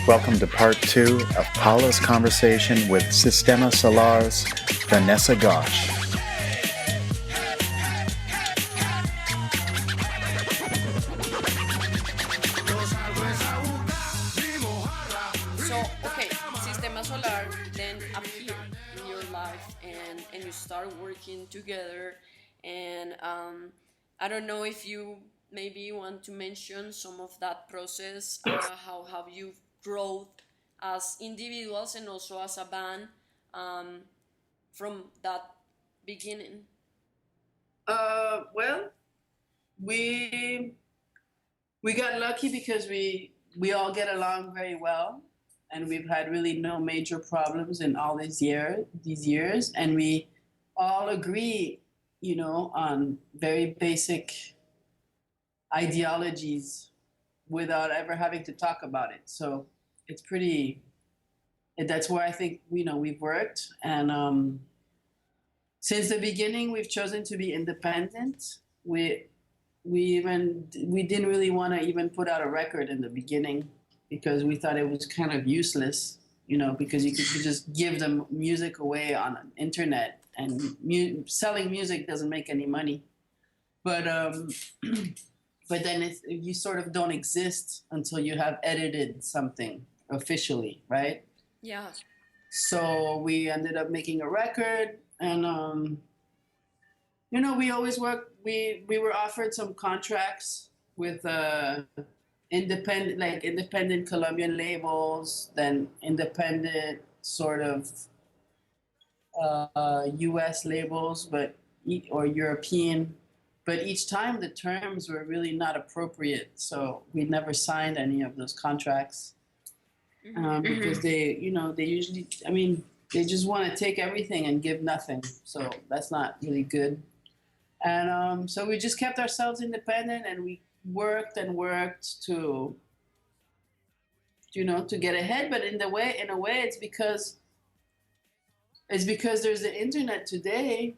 Welcome to part 2 of Paula's conversation with Systema Solar's Vanessa Gocksch. Okay, Systema Solar then appeared in your life and you start working together and I don't know if you maybe want to mention some of that process, how have you grown as individuals and also as a band um, from that beginning? Well, we we got lucky because we all get along very well, and we've had really no major problems in all these years, and we all agree, on very basic ideologies without ever having to talk about it. So it's pretty. That's where I think we've worked, and since the beginning we've chosen to be independent. We didn't really want to even put out a record in the beginning because we thought it was kind of useless, because you could just give them music away on the internet, and selling music doesn't make any money. But but then you sort of don't exist until you have edited something officially, right? Yeah. So we ended up making a record, and we always work. We were offered some contracts with independent Colombian labels, then independent sort of U.S. labels, or European. But each time the terms were really not appropriate, so we never signed any of those contracts because they usually, they just want to take everything and give nothing. So that's not really good. And so we just kept ourselves independent, and we worked and worked to get ahead. But in a way, it's because there's the internet today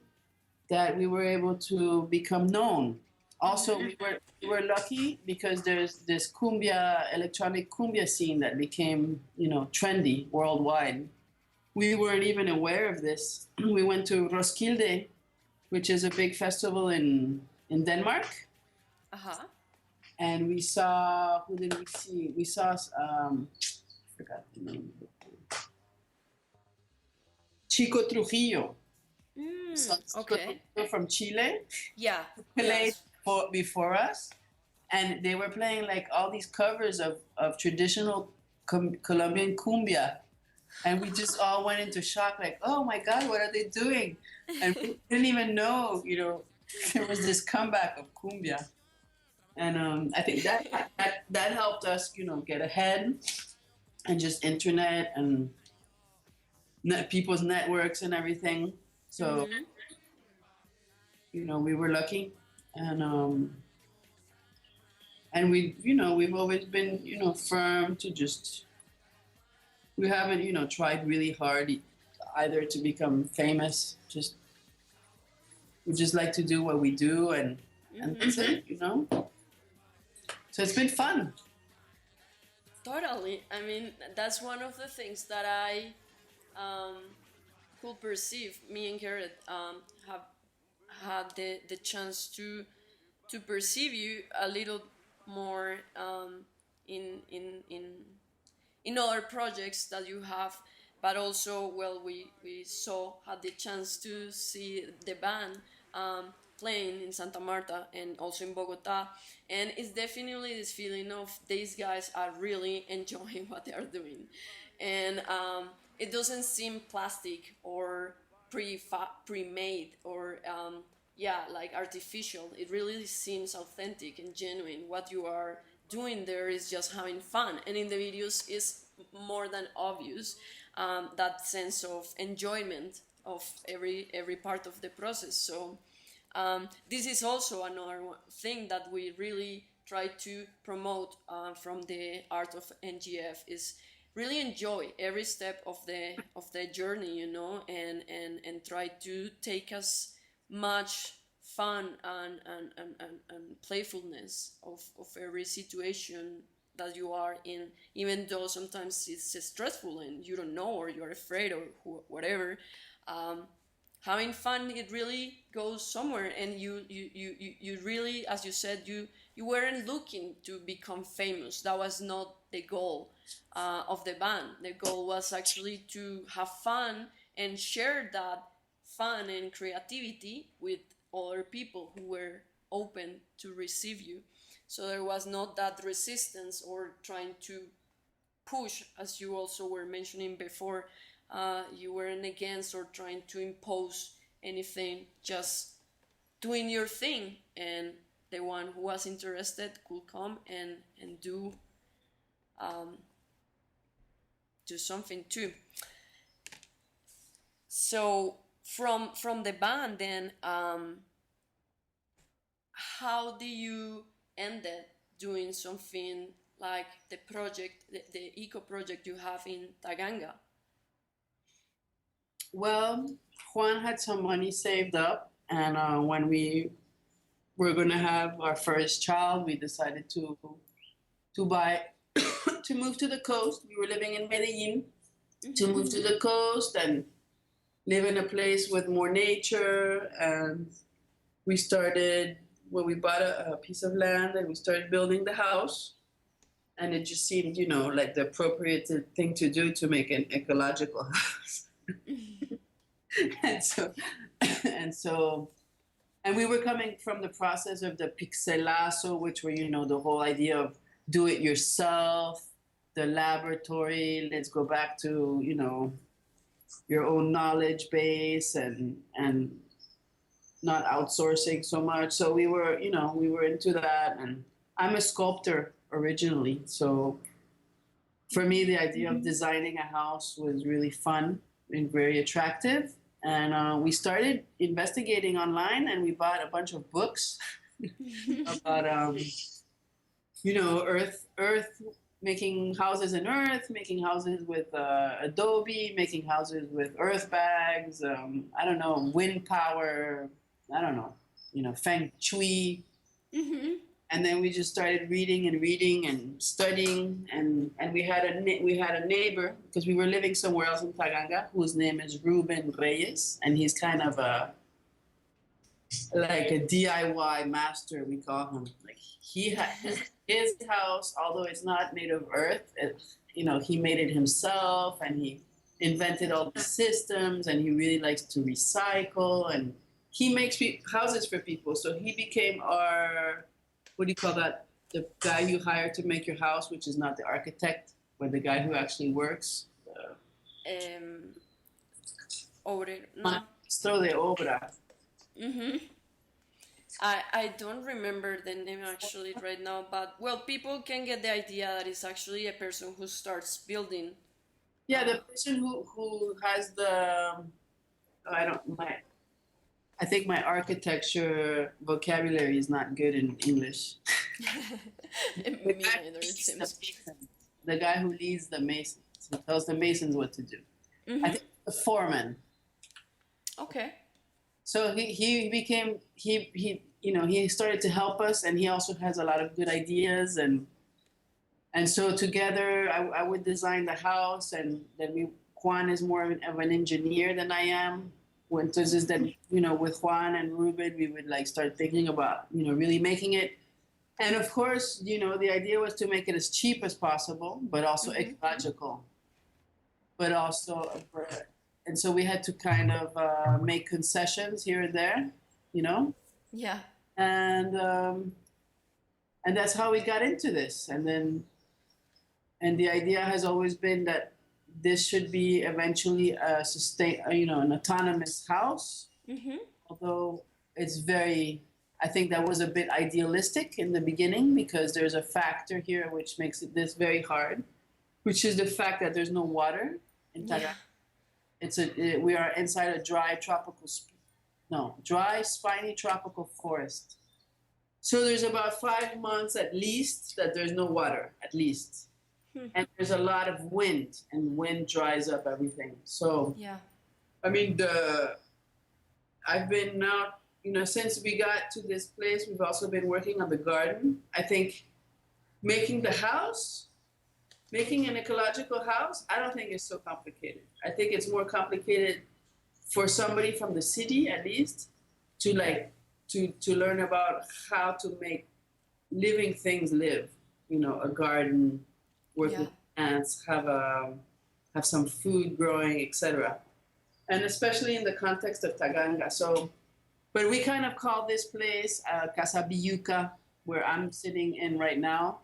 that we were able to become known. Also, we were lucky because there's this electronic cumbia scene that became trendy worldwide. We weren't even aware of this. We went to Roskilde, which is a big festival in Denmark. Uh-huh. And we saw, who did we see? We saw, I forgot the name. Chico Trujillo. Okay. Trujillo from Chile. Yeah. Played before us. And they were playing like all these covers of traditional Colombian cumbia. And we just all went into shock, like, oh my God, what are they doing? And we didn't even know, there was this comeback of cumbia. And I think that helped us, get ahead, and just internet and people's networks and everything. So, we were lucky. And we've always been, firm to just, we haven't, tried really hard either to become famous. We just like to do what we do, and that's it, So it's been fun. Totally. I mean, that's one of the things that I could perceive. Me and Garrett have had the chance to perceive you a little more in in in in other projects that you have, but also, well, we had the chance to see the band playing in Santa Marta and also in Bogota, and it's definitely this feeling of these guys are really enjoying what they are doing, and it doesn't seem plastic or pre-made or yeah, like artificial. It really seems authentic and genuine. What you are doing there is just having fun, and in the videos is more than obvious, that sense of enjoyment of every part of the process. So this is also another thing that we really try to promote from the art of NGF, is really enjoy every step of the journey, and try to take as much fun and playfulness of every situation that you are in, even though sometimes it's stressful and you don't know or you're afraid or whatever. Having fun, it really goes somewhere, and you really, as you said, you weren't looking to become famous. That was not the goal of the band. The goal was actually to have fun and share that fun and creativity with other people who were open to receive you. So there was not that resistance or trying to push, as you also were mentioning before. You weren't against or trying to impose anything, just doing your thing, and the one who was interested could come and um, do something too. So from the band, then how do you ended doing something like the project, the eco project you have in Taganga? Well, Juan had some money saved up, and when we were going to have our first child, we decided to buy to move to the coast. We were living in Medellin, to move to the coast and live in a place with more nature. And we started, well, we bought a piece of land and we started building the house. And it just seemed, like the appropriate thing to do to make an ecological house. and so, and so, and we were coming from the process of the pixelazo, which were, the whole idea of do it yourself, the laboratory, let's go back to, your own knowledge base and not outsourcing so much. So we were into that. And I'm a sculptor originally. So for me, the idea of designing a house was really fun and very attractive. And we started investigating online, and we bought a bunch of books about, earth, making houses in earth, making houses with adobe, making houses with earth bags, I don't know, wind power, I don't know, feng shui. And then we just started reading and studying, and we had a neighbor, because we were living somewhere else in Taganga, whose name is Ruben Reyes, and he's kind of like a DIY master, we call him. Like he had his house, although it's not made of earth, he made it himself, and he invented all the systems, and he really likes to recycle, and he makes houses for people. So he became our, what do you call that? The guy you hire to make your house, which is not the architect, but the guy who actually works. Obrero, no. Maestro de obra. I don't remember the name actually right now, but well, people can get the idea that it's actually a person who starts building. Yeah, the person who has the, I think my architecture vocabulary is not good in English. Me neither, it seems. The guy who leads the masons, who tells the masons what to do. I think the foreman. Okay. So he became, he started to help us, and he also has a lot of good ideas, and so together I would design the house, and then Juan is more of an engineer than I am. Entonces then, with Juan and Ruben, we would like start thinking about, really making it. And of course, the idea was to make it as cheap as possible, but also ecological. But also, and so we had to kind of make concessions here and there, Yeah. And that's how we got into this. And the idea has always been that this should be eventually an autonomous house. Although it's I think that was a bit idealistic in the beginning, because there's a factor here which makes this very hard, which is the fact that there's no water in Taganga. We are inside a dry, spiny tropical forest. So there's about 5 months at least that there's no water, at least. And there's a lot of wind, and wind dries up everything. So, yeah. I mean, I've been now, since we got to this place, we've also been working on the garden. I think Making the house, making an ecological house, I don't think it's so complicated. I think it's more complicated for somebody from the city, at least, to like to learn about how to make living things live. You know, a garden, work Yeah. with ants, have some food growing, etc. And especially in the context of Taganga. So, but we kind of call this place Casa Biyuka, where I'm sitting in right now,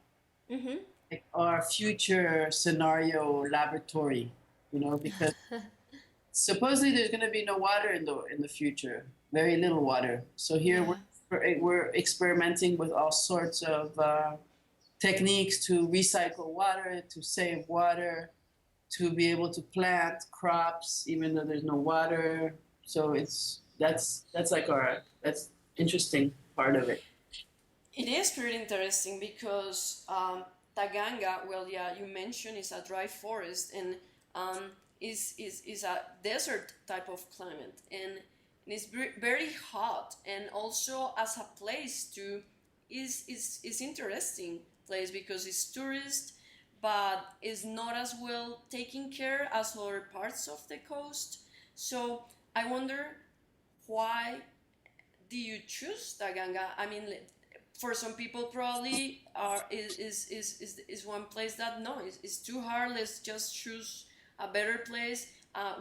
Mm-hmm. like our future scenario laboratory. You know, because supposedly there's going to be no water in the future, very little water. So here Yeah. we're experimenting with all sorts of techniques to recycle water, to save water, to be able to plant crops even though there's no water. So that's like our that's interesting part of it. It is pretty interesting because Taganga, well, yeah, you mentioned is a dry forest and um, is a desert type of climate, and it's very hot, and also as a place to is interesting place because it's tourist, but is not as well taken care as other parts of the coast. So I wonder why do you choose Taganga? I mean, for some people probably is one place that no, it's too hard. Let's just choose a better place.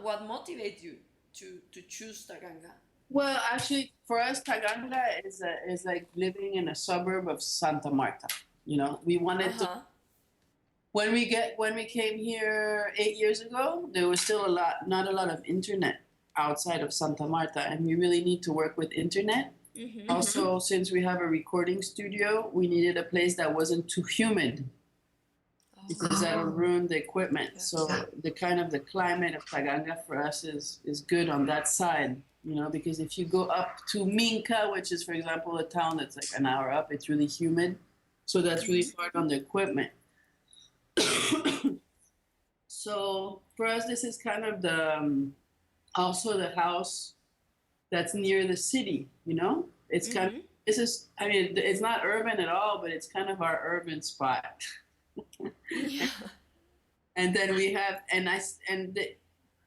What motivates you to choose Taganga? Well, actually, for us, Taganga is like living in a suburb of Santa Marta. You know, we Uh wanted to huh. when we came here 8 years ago, there was still not a lot of internet outside of Santa Marta, and we really need to work with internet. Mm-hmm. Also, since we have a recording studio, we needed a place that wasn't too humid because that would ruin the equipment. Yeah. So the kind of the climate of Taganga for us is good on that side, you know, because if you go up to Minca, which is, for example, a town that's like an hour up, it's really humid. So that's really hard on the equipment. So for us, this is kind of the also the house that's near the city. You know, it's kind of Mm-hmm. this is. I mean, it's not urban at all, but it's kind of our urban spot. Yeah. And then we have, and I and the,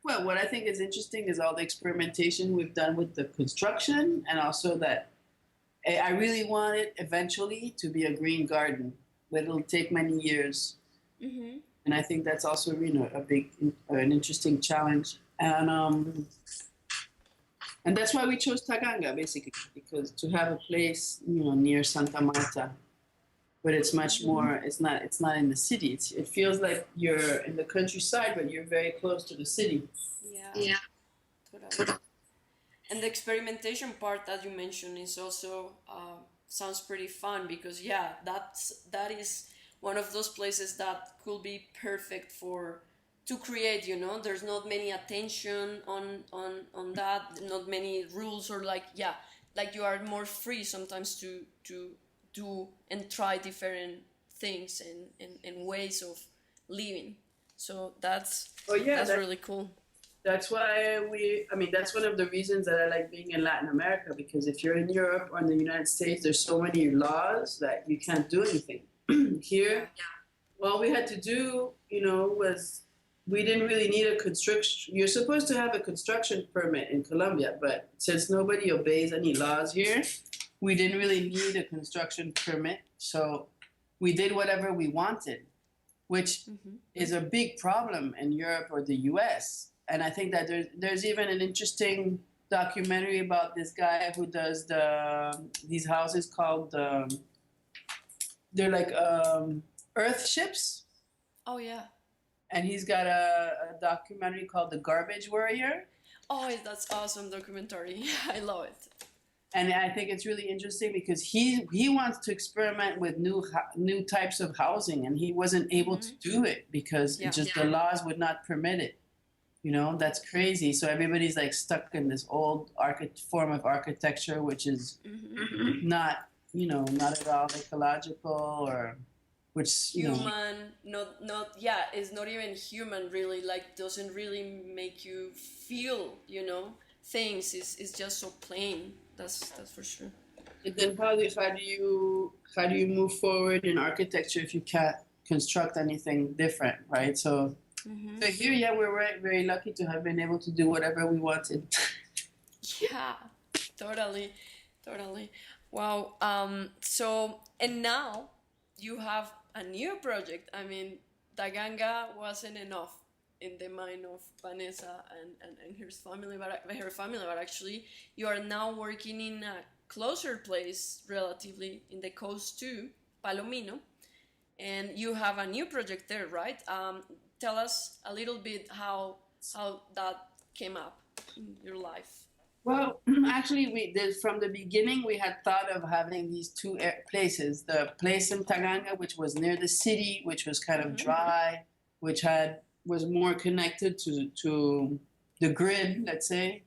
well, what I think is interesting is all the experimentation we've done with the construction, and also that I really want it eventually to be a green garden, but it'll take many years. Mm-hmm. And I think that's also a big an interesting challenge, and that's why we chose Taganga basically because to have a place near Santa Marta, but it's much more. It's not in the city. It feels like you're in the countryside, but you're very close to the city. Yeah. Totally. And the experimentation part that you mentioned is also sounds pretty fun because yeah, that is one of those places that could be perfect for to create. There's not many attention on that, not many rules or like you are more free sometimes to do and try different things and ways of living. So that's Oh yeah, that's really cool. that's why I mean, that's one of the reasons that I like being in Latin America because if you're in Europe or in the United States, there's so many laws that you can't do anything. Yeah. Here, all we had to do, was we didn't really need a construction. You're supposed to have a construction permit in Colombia, but since nobody obeys any laws here, we didn't really need a construction permit. So we did whatever we wanted, which Mm-hmm. is a big problem in Europe or the US. And I think that there's even an interesting documentary about this guy who does these houses called they're like earth ships, Oh yeah. and he's got a documentary called The Garbage Warrior. Oh, that's awesome documentary. I love it. And I think it's really interesting because he wants to experiment with new types of housing, and he wasn't able to do it because Yeah. the laws would not permit it. That's crazy. So everybody's like stuck in this old form of architecture, which is not not at all ecological or which Human, not yeah, it's not even human really. Like doesn't really make you feel, things. It's just so plain. That's for sure. And then probably how do you move forward in architecture if you can't construct anything different, right? So, Mm-hmm. so here, yeah, we're very lucky to have been able to do whatever we wanted. Yeah, totally, totally. Wow. So, and now you have a new project. I mean, Daganga wasn't enough in the mind of Vanessa and her family, but actually you are now working in a closer place, relatively in the coast too, Palomino, and you have a new project there, right? Tell us a little bit how that came up in your life. Well, actually, we did from the beginning. We had thought of having these two places: the place in Taganga, which was near the city, which was kind of dry, which was more connected to the grid, let's say,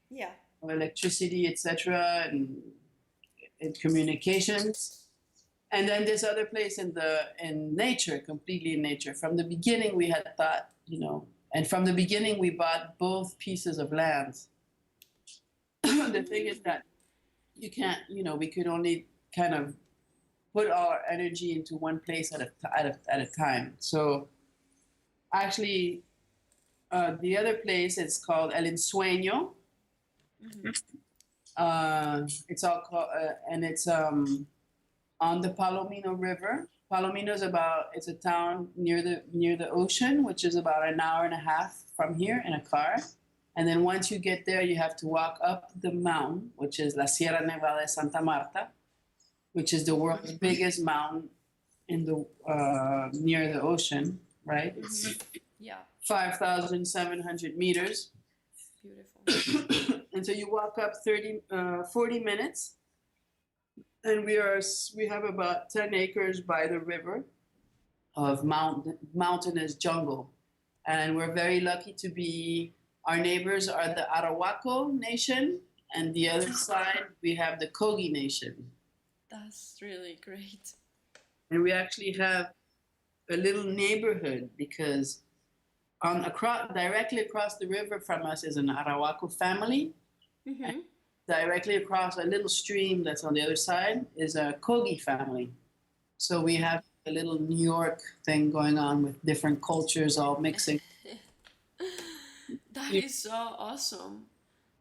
Yeah. electricity, etc., and communications. And then this other place in nature, completely in nature. From the beginning, we had thought, and from the beginning, we bought both pieces of land. The thing is that you can't, we could only kind of put all our energy into one place at a time. So actually, the other place is called El Ensueño. Mm-hmm. It's all called, and it's on the Palomino River. Palomino it's a town near the ocean, which is about an hour and a half from here in a car. And then once you get there, you have to walk up the mountain, which is La Sierra Nevada de Santa Marta, which is the world's biggest mountain in the near the ocean, right? It's Yeah. 5,700 meters. Beautiful. And so you walk up 40 minutes, and we have about 10 acres by the river of mountainous jungle, and we're very lucky to be. Our neighbors are the Arawaco Nation, and the other side we have the Kogi Nation. That's really great. And we actually have a little neighborhood because directly across the river from us is an Arawaco family. Mm-hmm. Directly across a little stream that's on the other side is a Kogi family. So we have a little New York thing going on with different cultures all mixing. That is so awesome.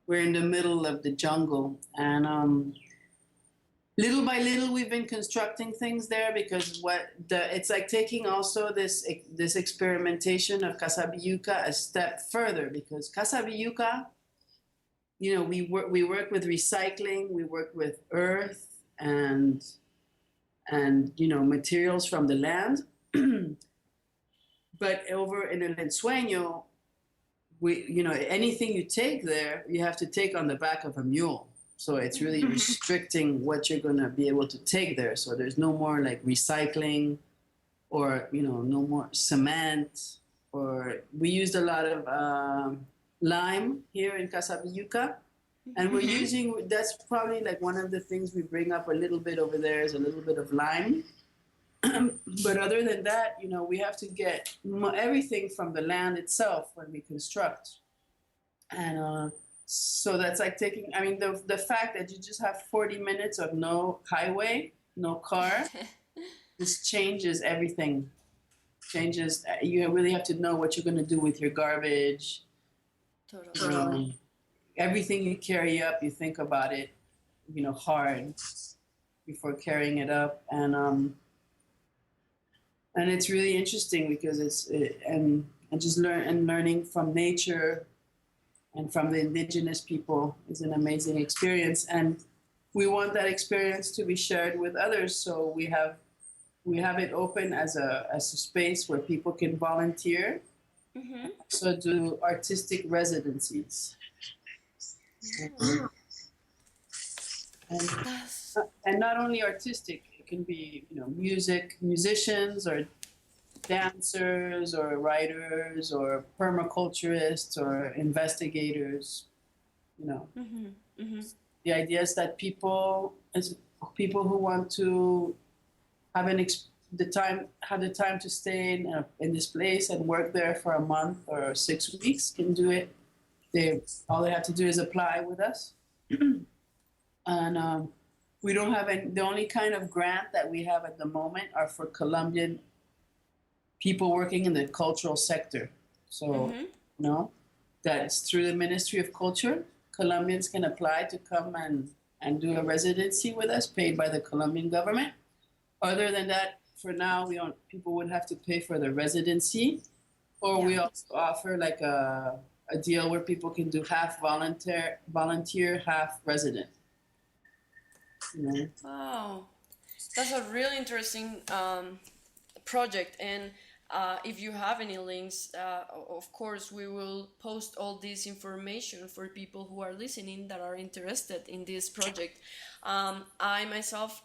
We're in the middle of the jungle, and little by little we've been constructing things there because it's like taking also this experimentation of Casablanca a step further, because Casablanca, we work with recycling, we work with earth and materials from the land. But over in El Ensueño, anything you take there, you have to take on the back of a mule. So it's really restricting what you're going to be able to take there. So there's no more like recycling or, no more cement. Or we used a lot of lime here in Casablanca. And that's probably like one of the things we bring up a little bit over there is a little bit of lime. But other than that, we have to get everything from the land itself when we construct. And so that's like the fact that you just have 40 minutes of no highway, no car, this changes everything. You really have to know what you're going to do with your garbage. Totally. Everything you carry up, you think about it, hard before carrying it up. And it's really interesting because learning from nature and from the indigenous people is an amazing experience. And we want that experience to be shared with others. So we have it open as a space where people can volunteer. Mm-hmm. So do artistic residencies. And not only artistic, it can be, musicians or dancers or writers or permaculturists or investigators, Mm-hmm. Mm-hmm. The idea is that people who want to have the time to stay in this place and work there for a month or 6 weeks can do it. All they have to do is apply with us. And We don't have any, the only kind of grant that we have at the moment are for Colombian people working in the cultural sector. So, no, that's through the Ministry of Culture. Colombians can apply to come and do a residency with us, paid by the Colombian government. Other than that, for now, we don't. People would have to pay for the residency, or we also offer like a deal where people can do half volunteer, half resident. You know? Wow, that's a really interesting project. And if you have any links, of course, we will post all this information for people who are listening that are interested in this project. I myself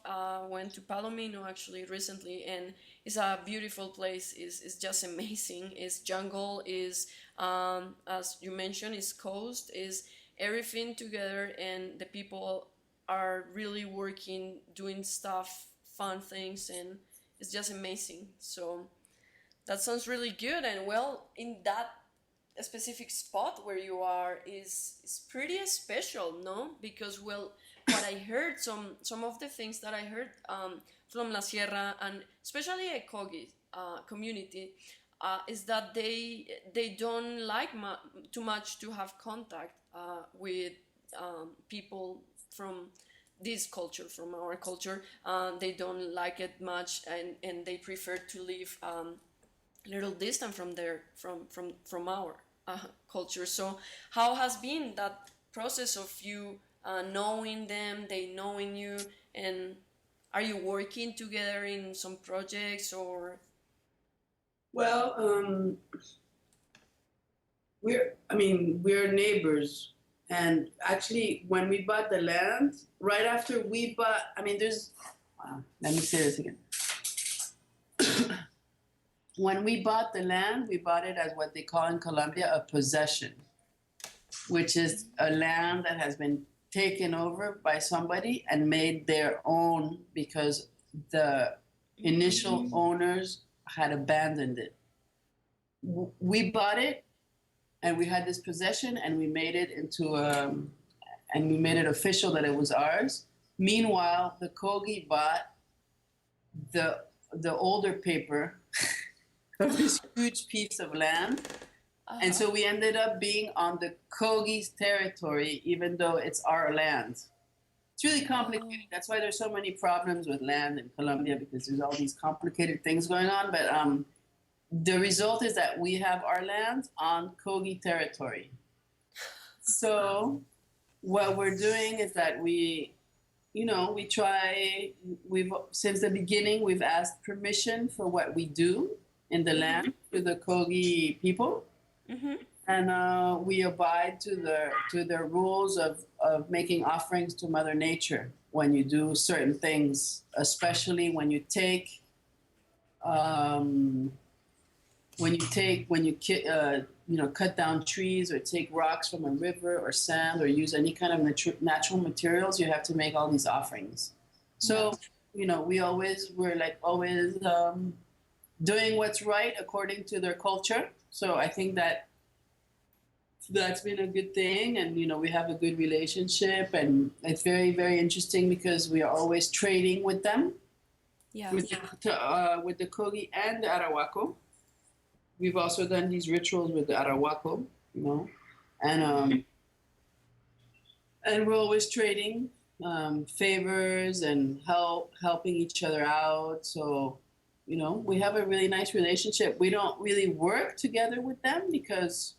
went to Palomino actually recently, and it's a beautiful place. It's just amazing. It's jungle, is as you mentioned, is coast, is everything together, and the people are really working, doing stuff, fun things, and it's just amazing. So that sounds really good. And well, in that specific spot where you are is pretty special, no? Because well, what I heard, some of the things that I heard from La Sierra, and especially a Kogi community, is that they don't like too much to have contact with people from this culture, from our culture. They don't like it much, and they prefer to live little distant from their from our culture. So how has been that process of you knowing them, they knowing you, and are you working together in some projects or? Well, we're neighbors, and actually, when we bought the land, right after we bought, let me say this again. When we bought the land, we bought it as what they call in Colombia a possession, which is a land that has been taken over by somebody and made their own because the initial owners had abandoned it. We bought it, and we had this possession, and we made it and we made it official that it was ours. Meanwhile, the Kogi bought the older paper of this huge piece of land. And so we ended up being on the Kogi's territory, even though it's our land. It's really complicated. That's why there's so many problems with land in Colombia, because there's all these complicated things going on. But the result is that we have our land on Kogi territory. So what we're doing is that since the beginning, we've asked permission for what we do in the land to the Kogi people. And we abide to the rules of making offerings to Mother Nature when you do certain things, especially when you cut down trees or take rocks from a river or sand or use any kind of natural materials. You have to make all these offerings. So we're always doing what's right according to their culture. So I think that's been a good thing, and we have a good relationship, and it's very, very interesting because we are always trading with them, with the Kogi and the Arhuaco. We've also done these rituals with the Arhuaco, and we're always trading favors and helping each other out. So we have a really nice relationship. We don't really work together with them because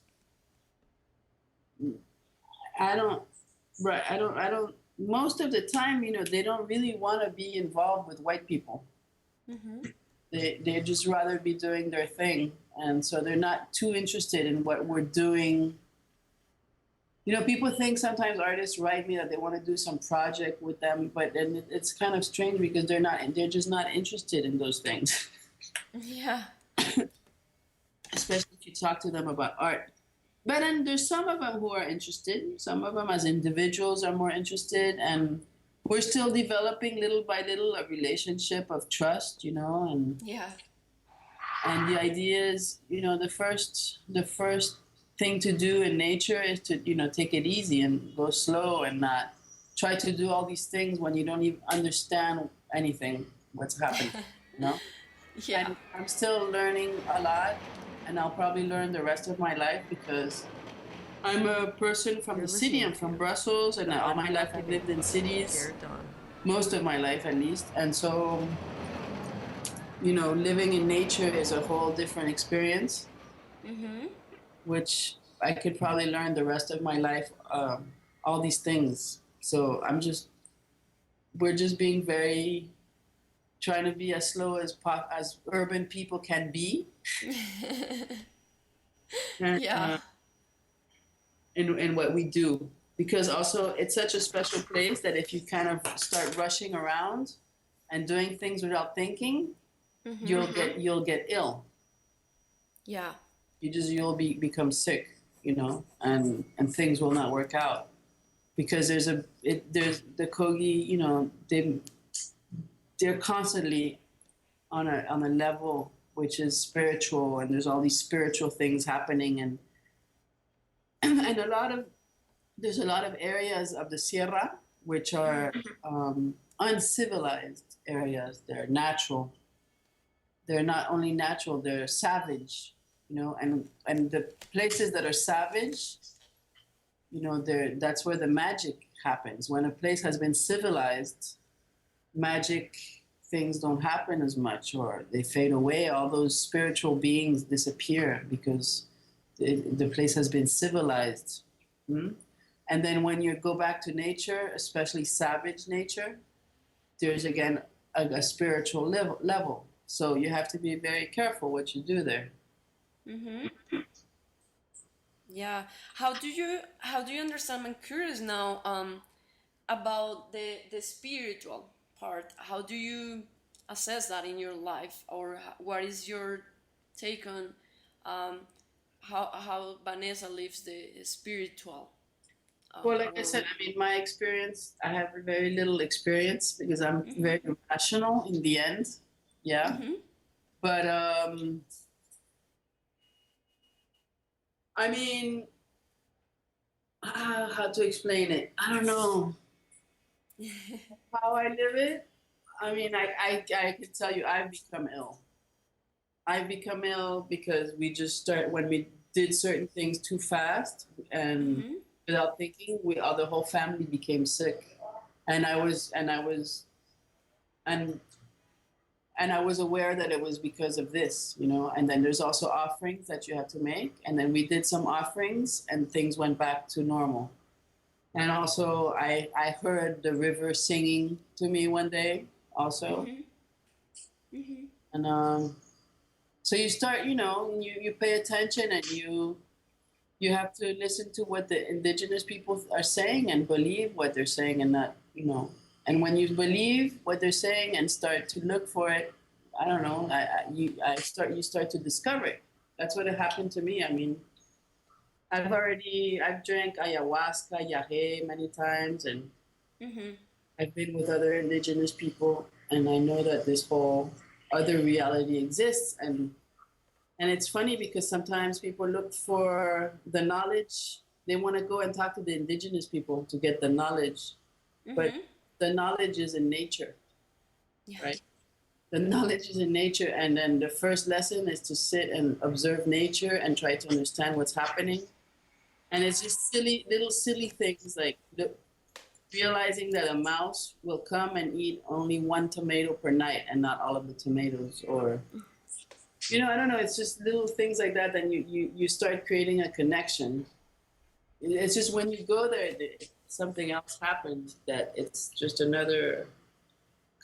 most of the time, they don't really want to be involved with white people. They just rather be doing their thing. And so they're not too interested in what we're doing. People think sometimes artists write me that they want to do some project with them, but then it's kind of strange because they're just not interested in those things. Yeah. Especially if you talk to them about art. But then there's some of them who are interested. Some of them as individuals are more interested, and we're still developing little by little a relationship of trust, and and the idea is, the first thing to do in nature is to, take it easy and go slow and not try to do all these things when you don't even understand anything what's happening, you know? Yeah. And I'm still learning a lot, and I'll probably learn the rest of my life because I'm a person from the city. I'm from Brussels, and all my life I've lived in cities, most of my life at least. And so, you know, living in nature is a whole different experience, which I could probably learn the rest of my life, all these things. So we're just being very, trying to be as slow as urban people can be. And, Yeah. in what we do, because also it's such a special place that if you kind of start rushing around and doing things without thinking, you'll get ill. Yeah. Become sick, you know, and things will not work out because there's the Kogi, you know, they're constantly on a level which is spiritual, and there's all these spiritual things happening, and and there's a lot of areas of the Sierra which are uncivilized areas. They're natural. They're not only natural, they're savage, you know, and the places that are savage, you know, that's where the magic happens. When a place has been civilized, magic things don't happen as much, or they fade away. All those spiritual beings disappear because the place has been civilized. Hmm? And then when you go back to nature, especially savage nature, there's again a spiritual level. So you have to be very careful what you do there. Yeah. How do you understand? I'm curious now about the spiritual part. How do you assess that in your life, or what is your take on um, how Vanessa lives the spiritual Well, like I said, world? I mean, my experience, I have very little experience because I'm very rational in the end. Yeah. But I mean, how to explain it? I don't know how I live it. I mean, I can tell you, I've become ill. I've become ill because when we did certain things too fast and without thinking, the whole family became sick. And and and I was aware that it was because of this, you know. And then there's also offerings that you have to make, and then we did some offerings, and things went back to normal. And also, I heard the river singing to me one day, also, and so you start, you know, you pay attention, and you have to listen to what the indigenous people are saying and believe what they're saying, and not, you know. And when you believe what they're saying and start to look for it, I don't know, you start to discover it. That's what happened to me. I mean, I've drank ayahuasca, yahe many times, and I've been with other indigenous people, and I know that this whole other reality exists. And it's funny because sometimes people look for the knowledge. They want to go and talk to the indigenous people to get the knowledge, but the knowledge is in nature, right? The knowledge is in nature, and then the first lesson is to sit and observe nature and try to understand what's happening. And it's just little silly things like realizing that a mouse will come and eat only one tomato per night and not all of the tomatoes, or, you know, I don't know. It's just little things like that. Then you start creating a connection. It's just when you go there, something else happens, that it's just another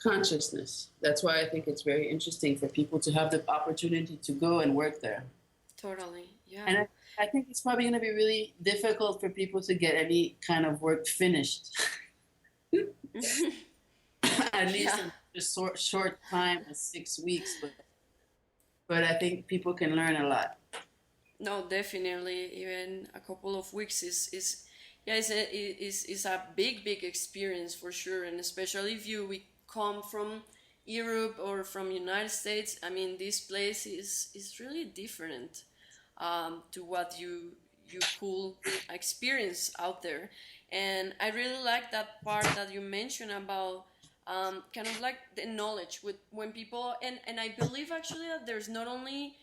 consciousness. That's why I think it's very interesting for people to have the opportunity to go and work there. Totally. Yeah. And I think it's probably going to be really difficult for people to get any kind of work finished. At least in a short time, 6 weeks. But I think people can learn a lot. No, definitely. Even a couple of weeks is yeah, is a big experience for sure, and especially if we come from Europe or from United States. I mean, this place is really different to what you could experience out there. And I really like that part that you mentioned about kind of like the knowledge with when people, and I believe actually that there's not only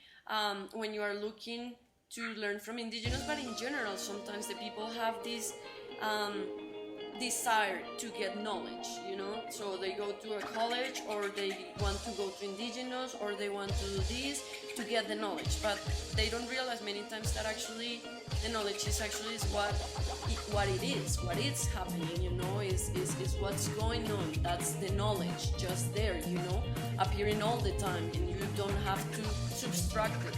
when you are looking to learn from indigenous, but in general, sometimes the people have this um, desire to get knowledge, you know, so they go to a college or they want to go to indigenous or they want to do this to get the knowledge, but they don't realize many times that actually the knowledge is actually is what it is, what is happening, you know, is what's going on. That's the knowledge just there, you know, appearing all the time, and you don't have to subtract it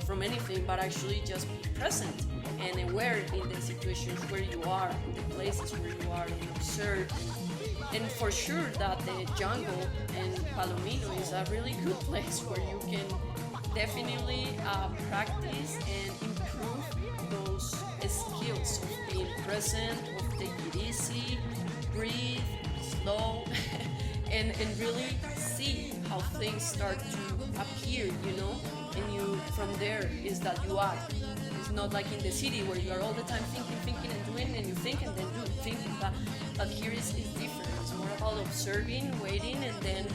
from anything, but actually just be present and aware in the situations where you are, in the places where you are, and observe. And for sure that the jungle and Palomino is a really good place where you can definitely practice and improve those skills of being present, of take it easy, breathe, slow, and really see how things start to appear, you know, and you from there is that you act. It's not like in the city where you are all the time thinking and doing, and you think and then do thinking, but here is different. It's more about observing, waiting, and then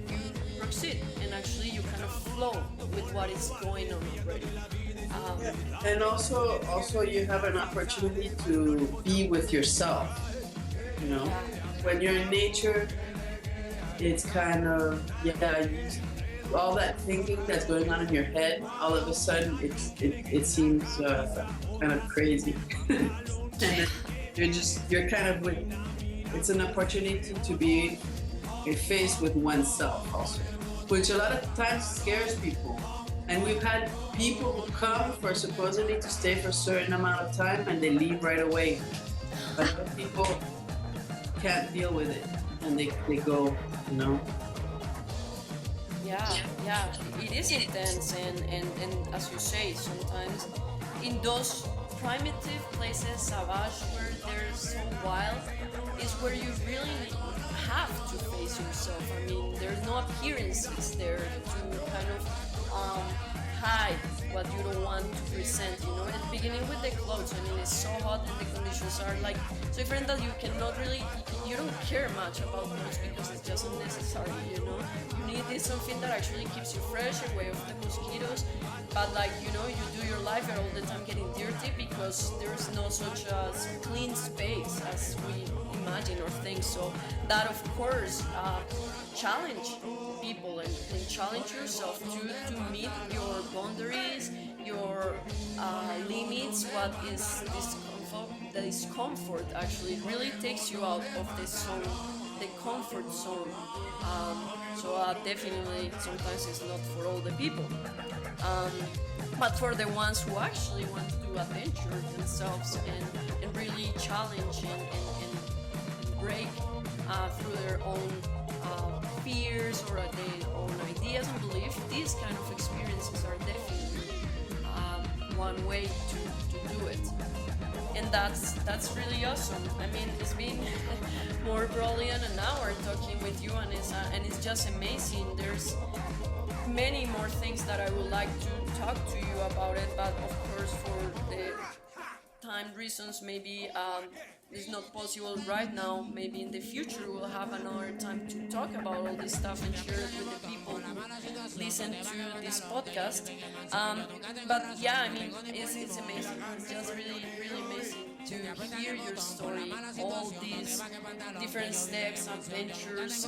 you proceed, and actually you kind of flow with what is going on already. And also you have an opportunity to be with yourself. You know, when you're in nature, it's kind of all that thinking that's going on in your head. All of a sudden, it seems kind of crazy, and you're kind of with. It's an opportunity to be faced with oneself also, which a lot of times scares people. And we've had people who come for supposedly to stay for a certain amount of time and they leave right away. But people can't deal with it and they go, you know. Yeah, it is intense, and as you say, sometimes in those primitive places, savage, where they're so wild, is where you really have to face yourself. I mean, there's no appearances there to kind of hide what you don't want to present, you know. And beginning with the clothes, I mean, it's so hot and the conditions are like so different that you cannot really, you don't care much about clothes because it's just unnecessary, you know. You need something that actually keeps you fresh, away from the mosquitoes, but like, you know, you do your life and all the time getting dirty because there's no such a clean space as we imagine or think. So that of course challenge people and challenge yourself to meet your boundaries, your limits, what is the discomfort actually really takes you out of the zone, the comfort zone. So definitely sometimes it's not for all the people, but for the ones who actually want to do adventure themselves and really challenge and break through their own fears or their own ideas and beliefs, these kind of experiences are definitely one way to do it. And that's really awesome. I mean, it's been more probably an hour talking with you, Vanessa, and it's just amazing. There's many more things that I would like to talk to you about it, but of course for the time reasons maybe it's not possible right now. Maybe in the future we'll have another time to talk about all this stuff and share it with the people who listen to this podcast. But yeah, I mean, it's amazing. It's just really, really amazing to hear your story, all these different steps, adventures,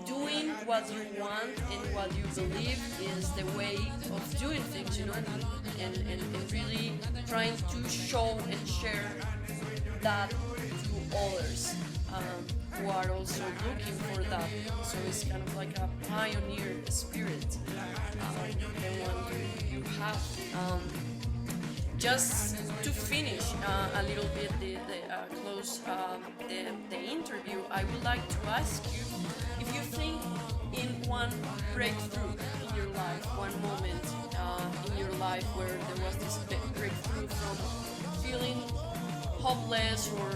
doing what you want and what you believe is the way of doing things, you know, and really trying to show and share that to others who are also looking for that. So it's kind of like a pioneer spirit, the one you have. Just to finish a little bit close the interview, I would like to ask you if you think in one breakthrough in your life, one moment in your life where there was this breakthrough from feeling hopeless or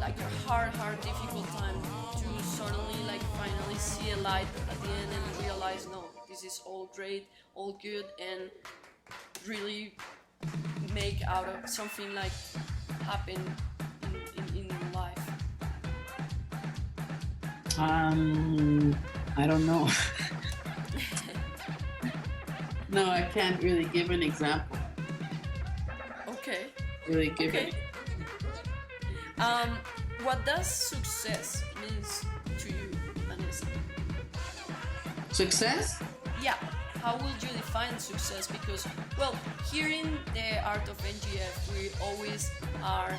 like a hard difficult time to suddenly like finally see a light at the end and realize, no, this is all great, all good, and really make out of something like happen in I don't know. No, I can't really give an example. Okay. Really give Okay. it. What does success means to you, Vanessa? Success? Yeah. How would you define success? Because, well, here in the art of NGF, we always are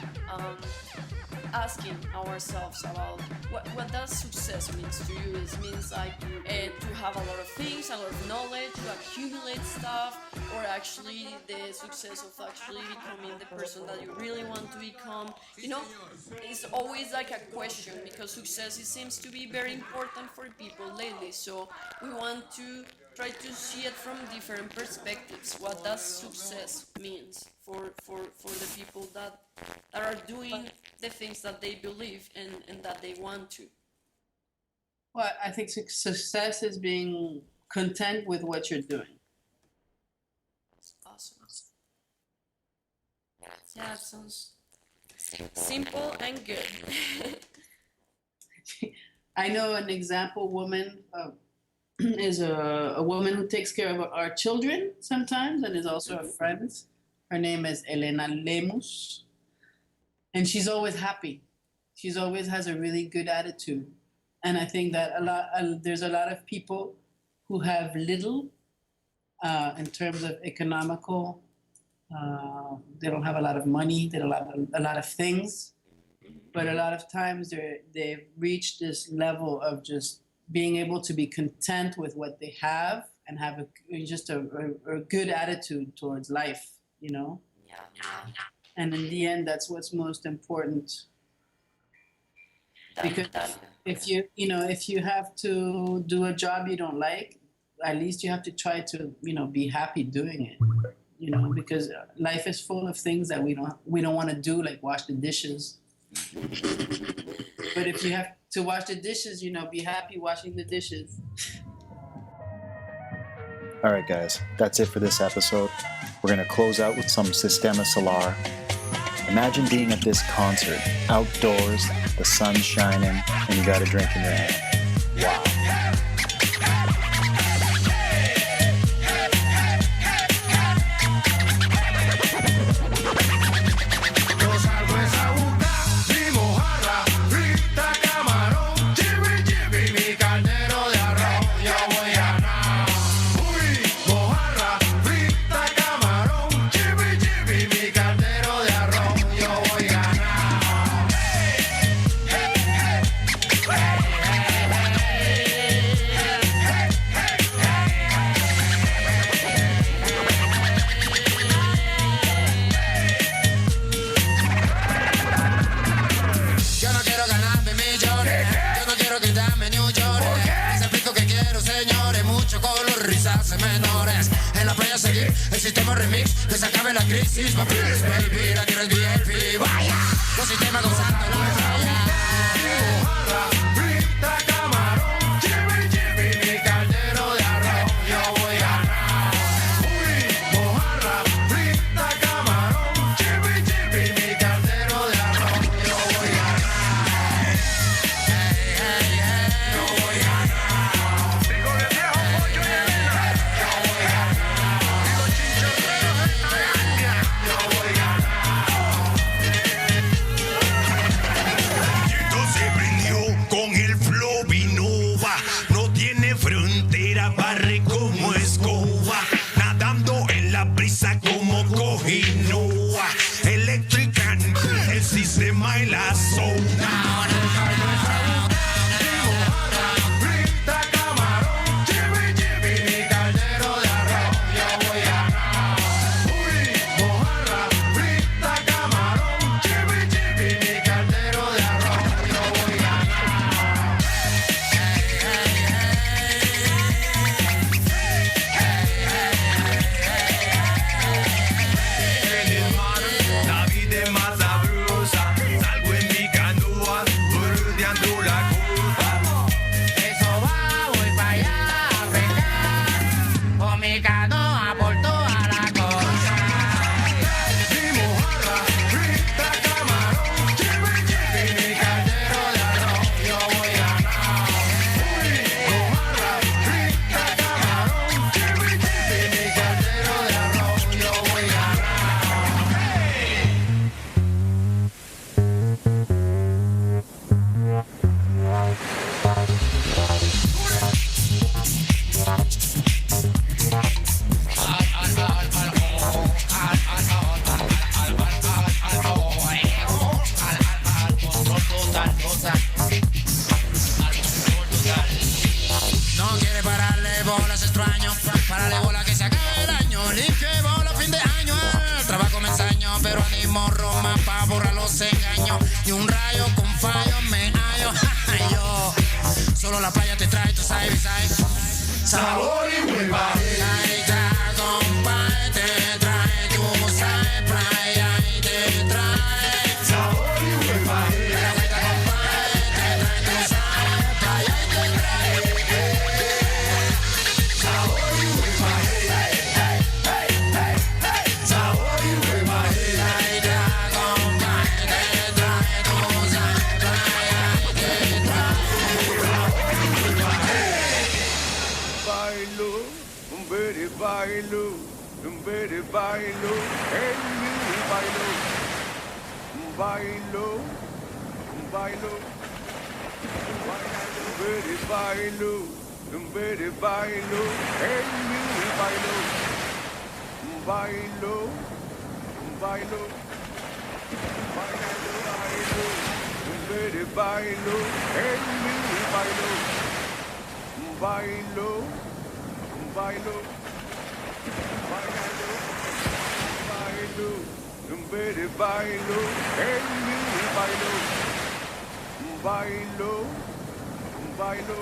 asking ourselves about what does success means to you. It means like to have a lot of things, a lot of knowledge, to accumulate stuff, or actually the success of actually becoming the person that you really want to become. You know, it's always like a question because success it seems to be very important for people lately. So we want to try to see it from different perspectives. What does success means for the people that are doing the things that they believe and that they want to? Well, I think success is being content with what you're doing. Awesome. Yeah, that sounds simple and good. I know an example woman is a woman who takes care of our children sometimes and is also a friend. Her name is Elena Lemus. And she's always happy. She's always has a really good attitude. And I think that there's a lot of people who have little in terms of economical. They don't have a lot of money. They don't have a lot of things. But a lot of times they've reached this level of just being able to be content with what they have and have a good attitude towards life, you know? Yeah. And in the end, that's what's most important. Because if you have to do a job you don't like, at least you have to try to, be happy doing it. Because life is full of things that we don't want to do, like wash the dishes. But if you have to wash the dishes, be happy washing the dishes. All right, guys, that's it for this episode. We're going to close out with some Systema Solar. Imagine being at this concert, outdoors, the sun's shining, and you got a drink in your hand. Wow. El sistema remix, que se acabe la crisis, papi, baby, la tierra es VIP, vaya, los sistemas gozando la playa. Mojarra, frita, camarón, chibi, chibi, mi caldero de arroz, yo voy a ganar. Uy, mojarra, frita, camarón, chibi, chibi, mi caldero de arroz, yo voy a ganar. Hey, hey, hey, yo voy a ganar. Digo de viejo, pollo y Elena, yo voy a ganar. Yo voy a ganar. pa' borrar los engaños. Ni un rayo con fallo me hallo. Yo, solo la playa te trae, tú sabes, ¿sabes? Sabor y hueva. Ahí está, compadre, te trae, tú sabes, playa y te trae. Sabor y hueva. La vuelta, compadre, te trae, tú sabes, playa y te trae. Sabor y hueva. Sabor y hueva. Ahí está, compadre, te trae, tú sabes, playa y te trae. Bailo, un bere bailo, hey mi bailo, bailo, bailo, un bere bailo, hey mi bailo, bailo, bailo, bailo, un bere bailo, hey mi bailo. Bailo, bailo, bailo, bailo, bere bailo, hey mi bailo, bailo, bailo.